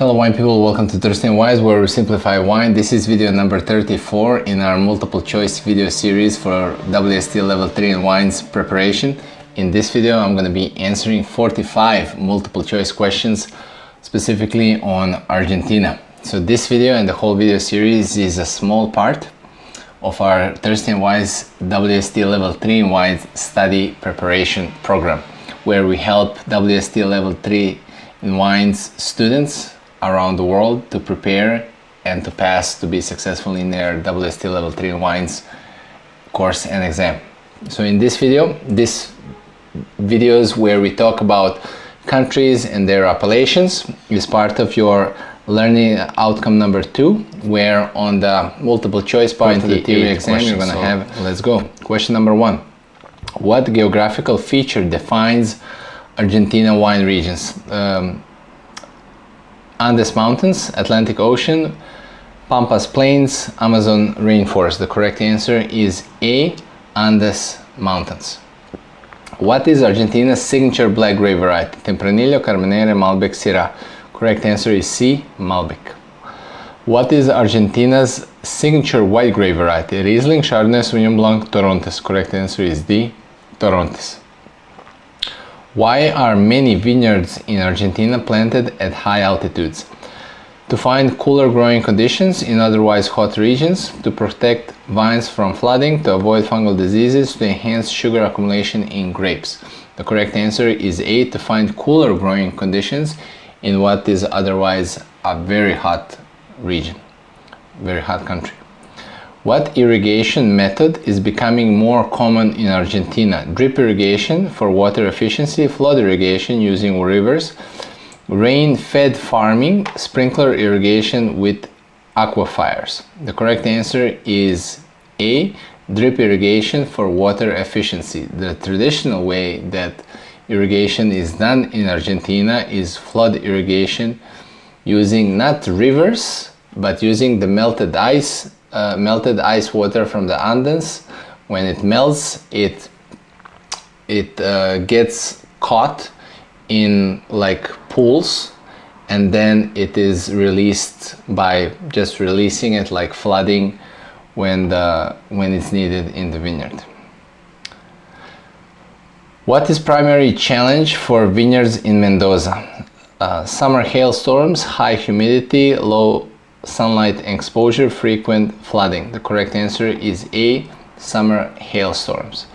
Hello wine people, welcome to Thirsty and Wise, where we simplify wine. This is video number 34 in our multiple choice video series for WSET Level 3 in wines preparation. In this video I'm going to be answering 45 multiple choice questions specifically on Argentina. So this video and the whole video series is a small part of our Thirsty and Wise WSET Level 3 in wines study preparation program, where we help WSET Level 3 in wines students around the world to prepare and to pass to be successful in their WSET Level 3 in wines course and exam. So in this video is where we talk about countries and their appellations is part of your learning outcome number 2, where on the multiple choice part of the theory exam you're going to have, let's go. Question number 1. What geographical feature defines Argentina wine regions? Andes Mountains, Atlantic Ocean, Pampas Plains, Amazon Rainforest. The correct answer is A, Andes Mountains. What is Argentina's signature black grape variety? Tempranillo, Carmenere, Malbec, Syrah. Correct answer is C, Malbec. What is Argentina's signature white grape variety? Riesling, Chardonnay, Sauvignon Blanc, Torrontés. Correct answer is D, Torrontés. Why are many vineyards in Argentina planted at high altitudes? To find cooler growing conditions in otherwise hot regions, to protect vines from flooding, to avoid fungal diseases, to enhance sugar accumulation in grapes. The correct answer is A, to find cooler growing conditions in what is otherwise a very hot region, very hot country. What irrigation method is becoming more common in Argentina? Drip irrigation for water efficiency, flood irrigation using rivers, rain-fed farming, sprinkler irrigation with aquifers. The correct answer is A, drip irrigation for water efficiency. The traditional way that irrigation is done in Argentina is flood irrigation using not rivers, but using the melted ice water from the Andes. When it melts, it gets caught in like pools, and then it is released by just releasing it, like flooding when it's needed in the vineyard. What is primary challenge for vineyards in Mendoza? Summer hailstorms, high humidity, low sunlight exposure, frequent flooding. The correct answer is A, summer hailstorms.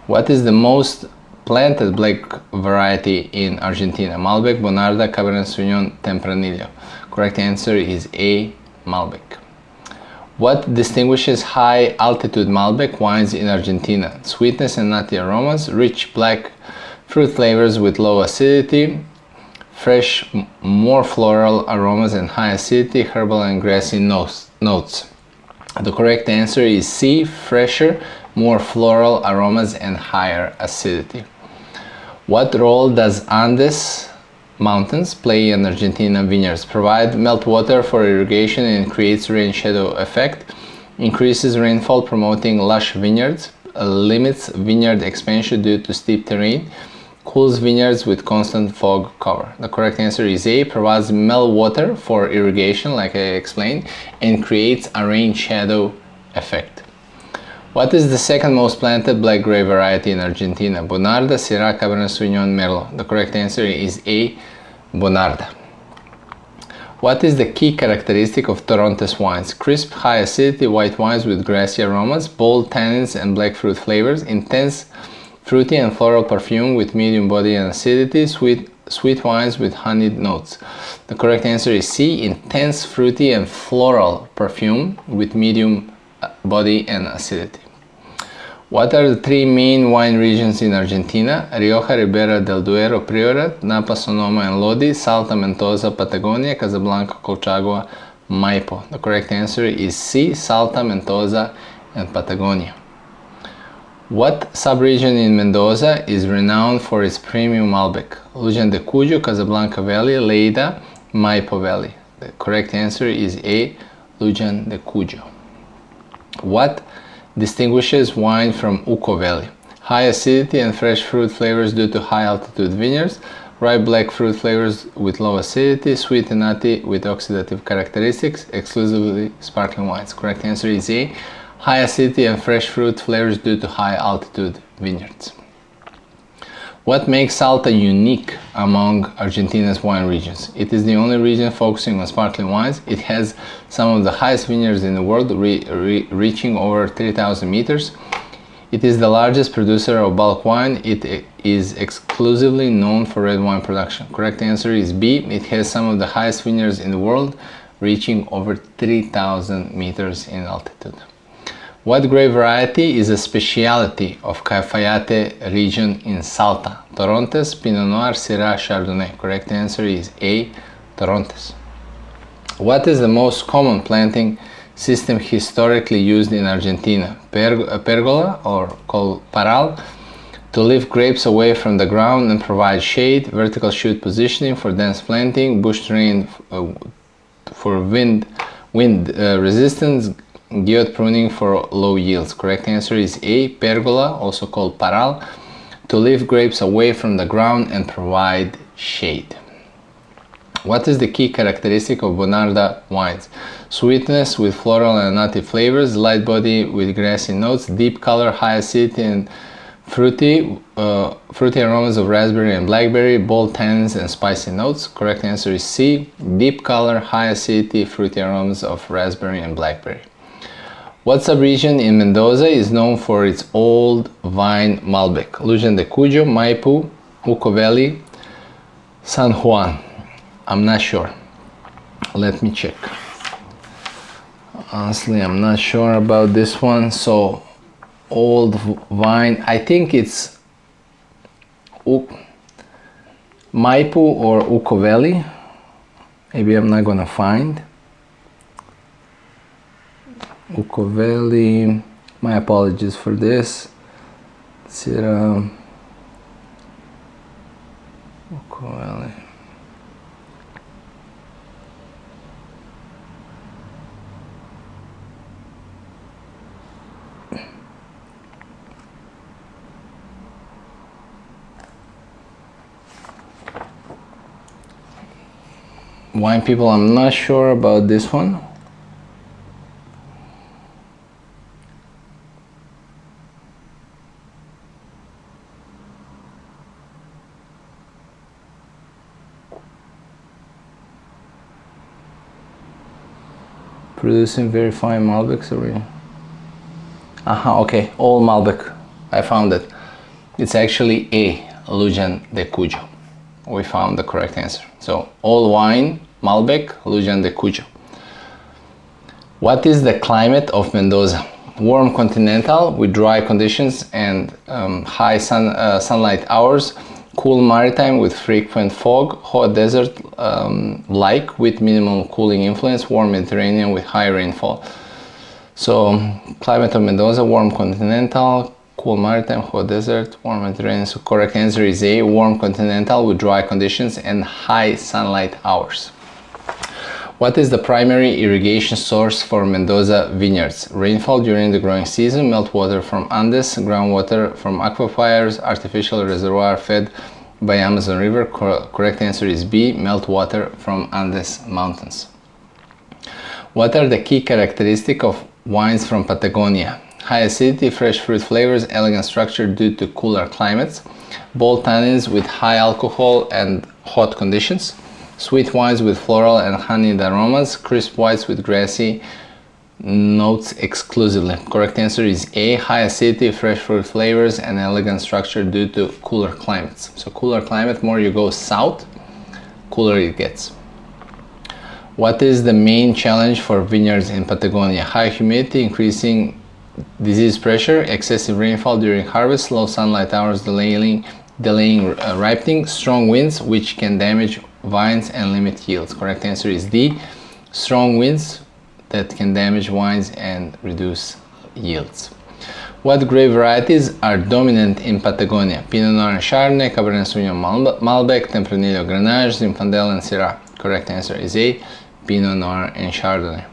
What is the most planted black variety in Argentina? Malbec, Bonarda, Cabernet Sauvignon, Tempranillo. Correct answer is A, Malbec. What distinguishes high altitude Malbec wines in Argentina? Sweetness and nutty aromas, rich black fruit flavors with low acidity, fresh, more floral aromas and high acidity, herbal and grassy notes. The correct answer is C, fresher, more floral aromas and higher acidity. What role does Andes Mountains play in Argentina vineyards? Provide meltwater for irrigation and creates rain shadow effect, increases rainfall promoting lush vineyards, limits vineyard expansion due to steep terrain, cools vineyards with constant fog cover. The correct answer is A, provides meltwater for irrigation, like I explained, and creates a rain shadow effect. What is the second most planted black grape variety in Argentina? Bonarda, Syrah, Cabernet Sauvignon, Merlot. The correct answer is A, Bonarda. What is the key characteristic of Torrontés wines? Crisp, high acidity, white wines with grassy aromas, bold tannins and black fruit flavors, intense fruity and floral perfume with medium body and acidity, sweet wines with honeyed notes. The correct answer is C, intense fruity and floral perfume with medium body and acidity. What are the three main wine regions in Argentina? Rioja, Ribera del Duero, Priorat, Napa, Sonoma and Lodi, Salta, Mendoza, Patagonia, Casablanca, Colchagua, Maipo. The correct answer is C, Salta, Mendoza and Patagonia. What subregion in Mendoza is renowned for its premium Malbec? Luján de Cuyo, Casablanca Valley, Lleida, Maipo Valley. The correct answer is A, Luján de Cuyo. What distinguishes wine from Uco Valley? High acidity and fresh fruit flavors due to high altitude vineyards, Ripe black fruit flavors with low acidity, sweet and nutty with oxidative characteristics, exclusively sparkling wines. Correct answer is A. High acidity and fresh fruit flavors due to high altitude vineyards. What makes Salta unique among Argentina's wine regions? It is the only region focusing on sparkling wines. It has some of the highest vineyards in the world, reaching over 3,000 meters. It is the largest producer of bulk wine. It is exclusively known for red wine production. Correct answer is B. It has some of the highest vineyards in the world, reaching over 3,000 meters in altitude. What grape variety is a specialty of Cafayate region in Salta? Torrontés, Pinot Noir, Syrah, Chardonnay. Correct answer is A. Torrontés. What is the most common planting system historically used in Argentina? Pergola, or called paral, to lift grapes away from the ground and provide shade, vertical shoot positioning for dense planting, bush terrain for wind resistance, Guillot pruning for low yields. Correct answer is A. Pergola, also called paral, to lift grapes away from the ground and provide shade. What is the key characteristic of Bonarda wines? Sweetness with floral and nutty flavors, light body with grassy notes, deep color, high acidity and fruity aromas of raspberry and blackberry, bold tannins and spicy notes. Correct answer is C. Deep color, high acidity, fruity aromas of raspberry and blackberry. What subregion in Mendoza is known for its old vine Malbec? Luján de Cuyo, Maipo, Uco Valley, San Juan. I'm not sure. Let me check. Honestly, I'm not sure about this one. So, old vine, I think it's Maipo or Uco Valley. Maybe I'm not gonna find. Uco Valley, my apologies for this. Uco Valley. Wine people, I'm not sure about this one. Producing very fine Malbecs already. Okay, all Malbec. I found it. It's actually A. Luján de Cuyo. We found the correct answer. So, all wine, Malbec, Luján de Cuyo. What is the climate of Mendoza? Warm continental with dry conditions and high sunlight hours, cool maritime with frequent fog, hot desert like with minimal cooling influence, warm Mediterranean with high rainfall. So climate of Mendoza, warm continental, cool maritime, hot desert, warm Mediterranean. So correct answer is A, warm continental with dry conditions and high sunlight hours. What is the primary irrigation source for Mendoza vineyards? Rainfall during the growing season, meltwater from Andes, groundwater from aquifers, artificial reservoir fed by Amazon River. Correct answer is B, meltwater from Andes mountains. What are the key characteristics of wines from Patagonia? High acidity, fresh fruit flavors, elegant structure due to cooler climates, bold tannins with high alcohol and hot conditions, sweet wines with floral and honeyed aromas, crisp whites with grassy notes exclusively. Correct answer is A, high acidity, fresh fruit flavors, and elegant structure due to cooler climates. So cooler climate, more you go south, cooler it gets. What is the main challenge for vineyards in Patagonia? High humidity, increasing disease pressure, excessive rainfall during harvest, low sunlight hours delaying ripening, strong winds which can damage vines and limit yields. Correct answer is D, strong winds that can damage wines and reduce yields. What grape varieties are dominant in Patagonia? Pinot Noir and Chardonnay, Cabernet Sauvignon, Malbec, Tempranillo, Grenache, Zinfandel, and Syrah. Correct answer is A, Pinot Noir and Chardonnay.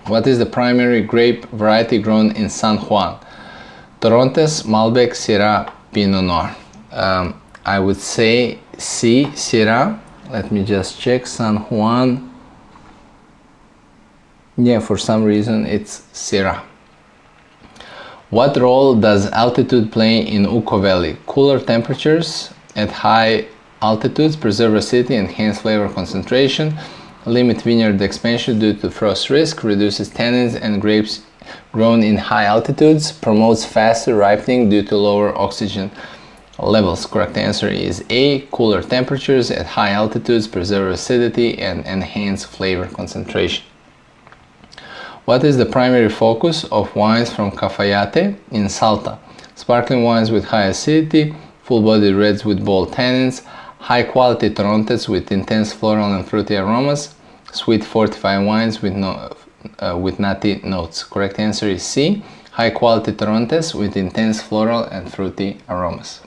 What is the primary grape variety grown in San Juan? Torrontés, Malbec, Syrah, Pinot Noir. I would say C, Syrah. Let me just check. San Juan. Yeah, for some reason it's Syrah. What role does altitude play in Uco Valley? Cooler temperatures at high altitudes preserve acidity, enhance flavor concentration, limit vineyard expansion due to frost risk, reduces tannins and grapes grown in high altitudes, promotes faster ripening due to lower oxygen levels. Correct answer is A. Cooler temperatures at high altitudes preserve acidity and enhance flavor concentration. What is the primary focus of wines from Cafayate in Salta? Sparkling wines with high acidity, full-bodied reds with bold tannins, high-quality Torrontés with intense floral and fruity aromas, sweet fortified wines with nutty notes. Correct answer is C. High-quality Torrontés with intense floral and fruity aromas.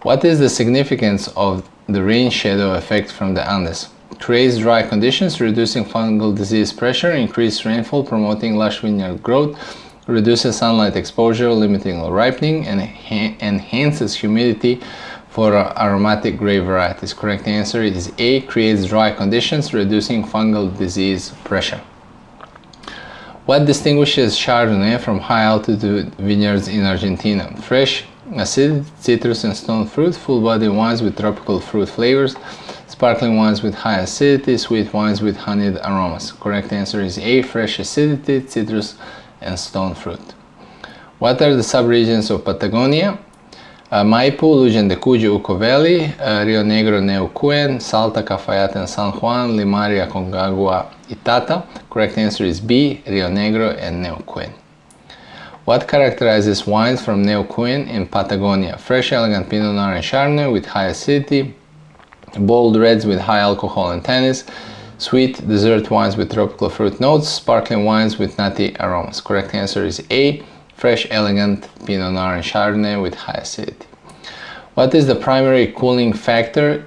What is the significance of the rain shadow effect from the Andes? Creates dry conditions, reducing fungal disease pressure, increased rainfall, promoting lush vineyard growth, reduces sunlight exposure, limiting ripening, and enhances humidity for aromatic grape varieties. Correct answer is A. Creates dry conditions, reducing fungal disease pressure. What distinguishes Chardonnay from high-altitude vineyards in Argentina? Fresh, acid, citrus, and stone fruit, full-bodied wines with tropical fruit flavors, sparkling wines with high acidity, sweet wines with honeyed aromas. Correct answer is A. Fresh acidity, citrus, and stone fruit. What are the subregions of Patagonia? Maipo, Luján de Cuyo, Uco Valley, Rio Negro, Neuquén, Salta, Cafayate, and San Juan, Limaria, Concagua, Itata. Correct answer is B. Rio Negro and Neuquén. What characterizes wines from Neuquén in Patagonia? Fresh, elegant Pinot Noir and Chardonnay with high acidity, bold reds with high alcohol and tannins, sweet dessert wines with tropical fruit notes, sparkling wines with nutty aromas. Correct answer is A. Fresh, elegant Pinot Noir and Chardonnay with high acidity. What is the primary cooling factor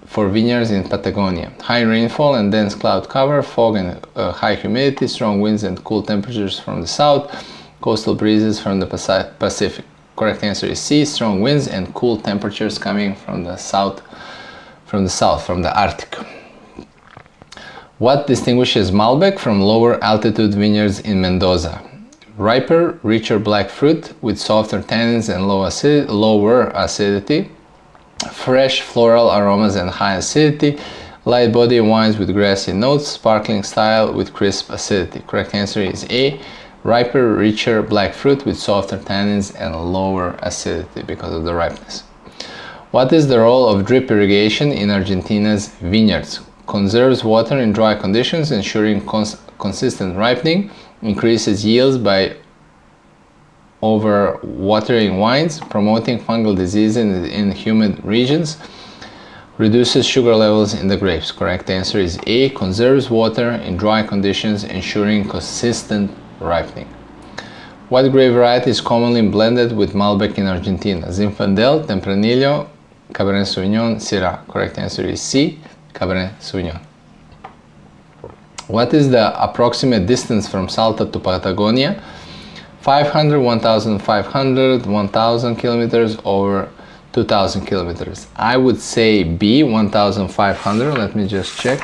for vineyards in Patagonia? High rainfall and dense cloud cover, fog and high humidity, strong winds and cool temperatures from the south, coastal breezes from the Pacific. Correct answer is C. Strong winds and cool temperatures coming from the south, from the Arctic. What distinguishes Malbec from lower altitude vineyards in Mendoza? Riper, richer black fruit with softer tannins and lower acidity, fresh floral aromas and high acidity, light body wines with grassy notes, sparkling style with crisp acidity. Correct answer is A. Riper, richer black fruit with softer tannins and lower acidity because of the ripeness. What is the role of drip irrigation in Argentina's vineyards? Conserves water in dry conditions, ensuring consistent ripening, increases yields by over-watering wines, promoting fungal disease in humid regions, reduces sugar levels in the grapes. Correct answer is A. Conserves water in dry conditions, ensuring consistent ripening. What grape variety is commonly blended with Malbec in Argentina? Zinfandel, Tempranillo, Cabernet Sauvignon, Syrah. Correct answer is C. Cabernet Sauvignon. What is the approximate distance from Salta to Patagonia? 500, 1,500, 1,000 kilometers, or 2,000 kilometers? I would say B, 1,500. Let me just check.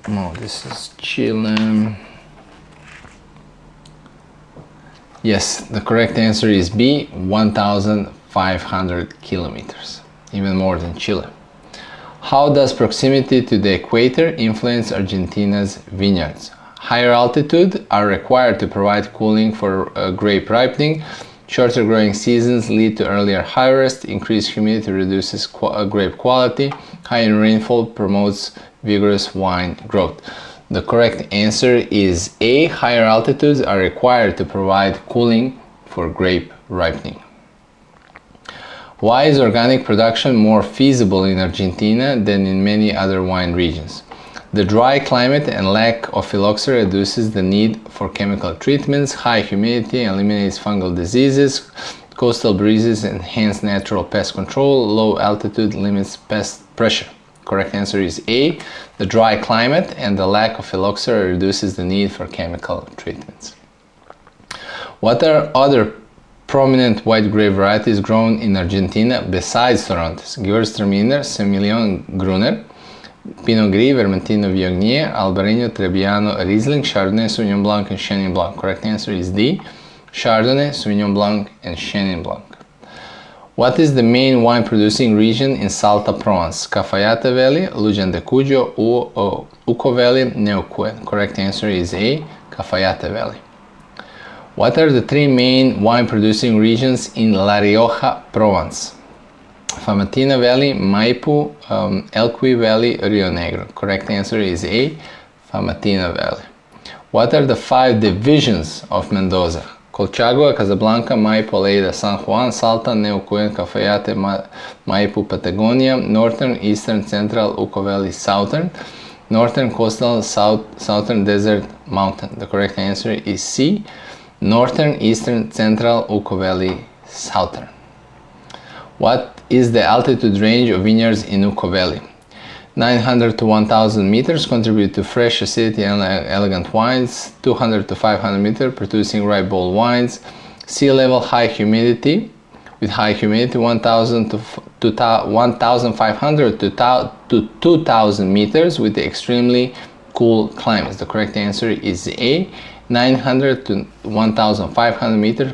No, this is Chile. Yes, the correct answer is B, 1,500 kilometers, even more than Chile. How does proximity to the equator influence Argentina's vineyards? Higher altitude are required to provide cooling for grape ripening. Shorter growing seasons lead to earlier harvest. Increased humidity reduces grape quality. Higher rainfall promotes vigorous wine growth. The correct answer is A. Higher altitudes are required to provide cooling for grape ripening. Why is organic production more feasible in Argentina than in many other wine regions? The dry climate and lack of phylloxera reduces the need for chemical treatments. High humidity eliminates fungal diseases. Coastal breezes enhance natural pest control. Low altitude limits pest pressure. Correct answer is A. The dry climate and the lack of phylloxera reduces the need for chemical treatments. What are other prominent white grape varieties grown in Argentina besides Torrontés? Gewürztraminer, Semillon, Gruner, Pinot Gris, Vermentino, Viognier, Albarino, Trebbiano, Riesling, Chardonnay, Sauvignon Blanc, and Chenin Blanc. Correct answer is D. Chardonnay, Sauvignon Blanc, and Chenin Blanc. What is the main wine producing region in Salta, Provence? Cafayate Valley, Luján de Cuyo, Uco Valley, Neuquén. Correct answer is A. Cafayate Valley. What are the three main wine producing regions in La Rioja, Provence? Famatina Valley, Maipo, Elqui Valley, Rio Negro. Correct answer is A. Famatina Valley. What are the 5 divisions of Mendoza? Colchagua, Casablanca, Maipo, Lleida, San Juan, Salta, Neuquén, Cafayate, Maipo, Patagonia, Northern, Eastern, Central, Uco Valley, Southern, Northern, Coastal, Southern Desert, Mountain. The correct answer is C. Northern, Eastern, Central, Uco Valley, Southern. What is the altitude range of vineyards in Uco Valley? 900 to 1000 meters contribute to fresh, acidity, and elegant wines. 200 to 500 meters producing ripe, bold wines. Sea level, high humidity. With high humidity, 1000 to 1500 to 2000 meters with extremely cool climates. The correct answer is A. 900 to 1500 meters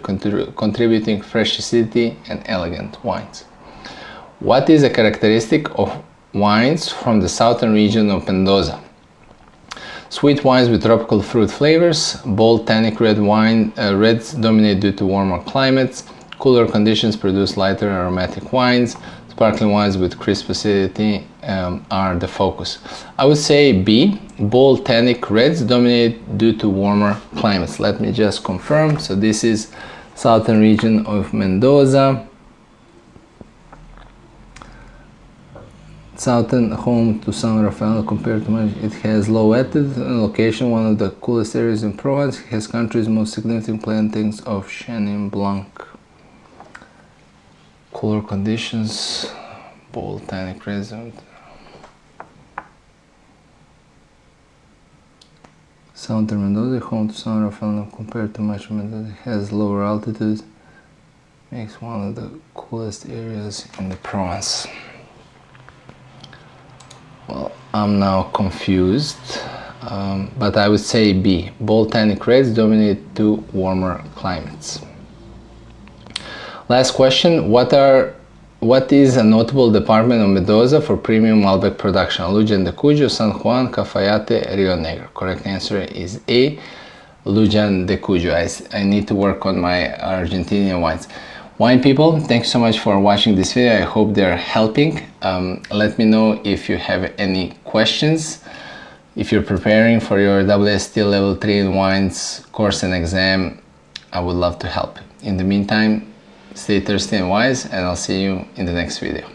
contributing fresh, acidity, and elegant wines. What is a characteristic of wines from the southern region of Mendoza? Sweet wines with tropical fruit flavors. Bold tannic reds dominate due to warmer climates. Cooler conditions produce lighter aromatic wines. Sparkling wines with crisp acidity are the focus. I would say B. Bold tannic reds dominate due to warmer climates. Let me just confirm. So this is southern region of Mendoza. Southern home to San Rafael compared to much. It has low altitude and location, one of the coolest areas in Provence. It has country's most significant plantings of Chenin Blanc. Cooler conditions, bold tannic resin. Southern Mendoza, home to San Rafael compared to much Mendoza. It has lower altitude, makes one of the coolest areas in the Provence. Well, I'm now confused, but I would say B. Bold tannic reds dominate to warmer climates. Last question. What is a notable department of Mendoza for premium Malbec production? Luján de Cuyo, San Juan, Cafayate, Rio Negro. Correct answer is A. Luján de Cuyo. I need to work on my Argentinian wines. Wine people, thanks so much for watching this video. I hope they're helping. Let me know if you have any questions. If you're preparing for your WSET Level 3 in Wines course and exam, I would love to help. In the meantime, stay thirsty and wise, and I'll see you in the next video.